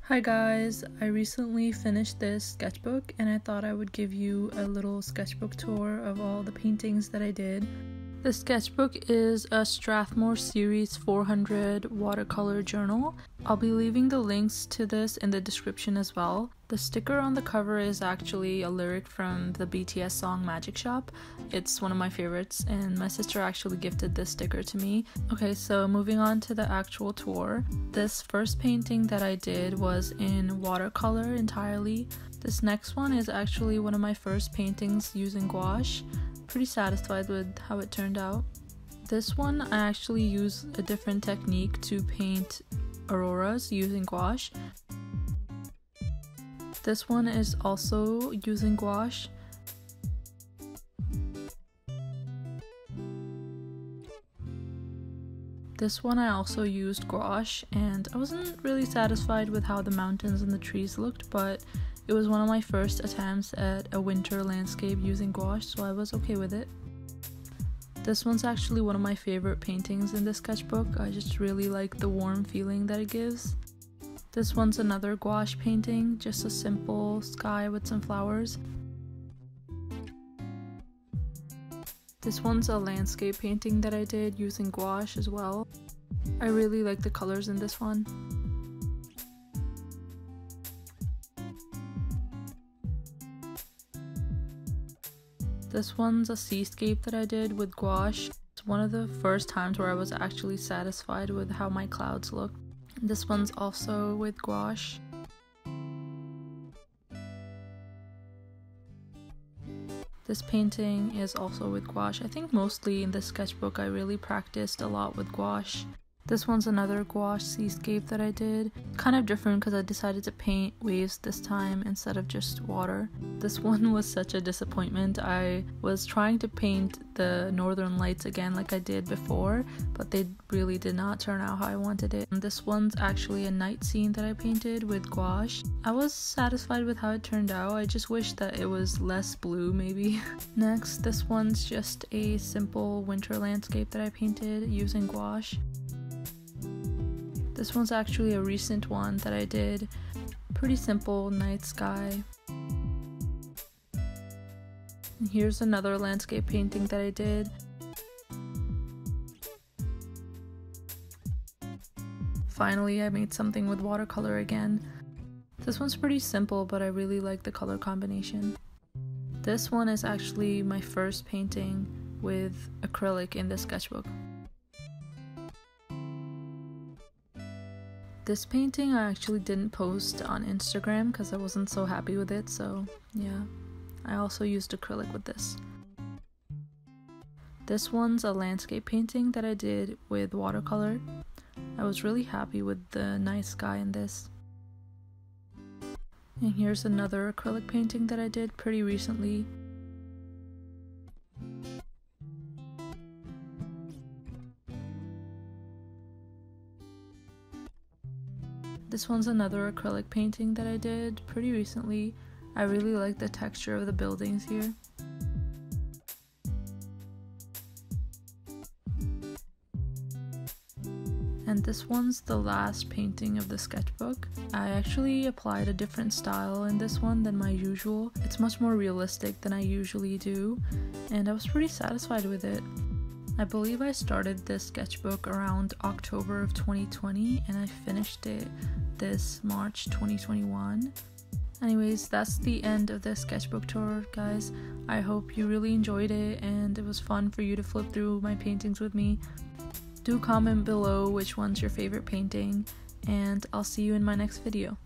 Hi guys, I recently finished this sketchbook and I thought I would give you a little sketchbook tour of all the paintings that I did. The sketchbook is a Strathmore Series 400 watercolor journal. I'll be leaving the links to this in the description as well. The sticker on the cover is actually a lyric from the BTS song Magic Shop. It's one of my favorites and my sister actually gifted this sticker to me. Okay, so moving on to the actual tour. This first painting that I did was in watercolor entirely. This next one is actually one of my first paintings using gouache. Pretty satisfied with how it turned out. This one I actually use a different technique to paint auroras using gouache. This one is also using gouache. This one I also used gouache and I wasn't really satisfied with how the mountains and the trees looked, but it was one of my first attempts at a winter landscape using gouache, so I was okay with it. This one's actually one of my favorite paintings in this sketchbook. I just really like the warm feeling that it gives. This one's another gouache painting, just a simple sky with some flowers. This one's a landscape painting that I did using gouache as well. I really like the colors in this one. This one's a seascape that I did with gouache. It's one of the first times where I was actually satisfied with how my clouds look. This one's also with gouache. This painting is also with gouache. I think mostly in this sketchbook I really practiced a lot with gouache. This one's another gouache seascape that I did. Kind of different because I decided to paint waves this time instead of just water. This one was such a disappointment. I was trying to paint the northern lights again like I did before, but they really did not turn out how I wanted it. And this one's actually a night scene that I painted with gouache. I was satisfied with how it turned out. I just wish that it was less blue maybe. Next, this one's just a simple winter landscape that I painted using gouache. This one's actually a recent one that I did. Pretty simple night sky. And here's another landscape painting that I did. Finally, I made something with watercolor again. This one's pretty simple, but I really like the color combination. This one is actually my first painting with acrylic in the sketchbook. This painting I actually didn't post on Instagram because I wasn't so happy with it, so yeah. I also used acrylic with this. This one's a landscape painting that I did with watercolor. I was really happy with the night sky in this. And here's another acrylic painting that I did pretty recently. This one's another acrylic painting that I did pretty recently. I really like the texture of the buildings here. And this one's the last painting of the sketchbook. I actually applied a different style in this one than my usual. It's much more realistic than I usually do, and I was pretty satisfied with it. I believe I started this sketchbook around October of 2020 and I finished it this March 2021. Anyways, that's the end of the sketchbook tour, guys. I hope you really enjoyed it and it was fun for you to flip through my paintings with me. Do comment below which one's your favorite painting, and I'll see you in my next video.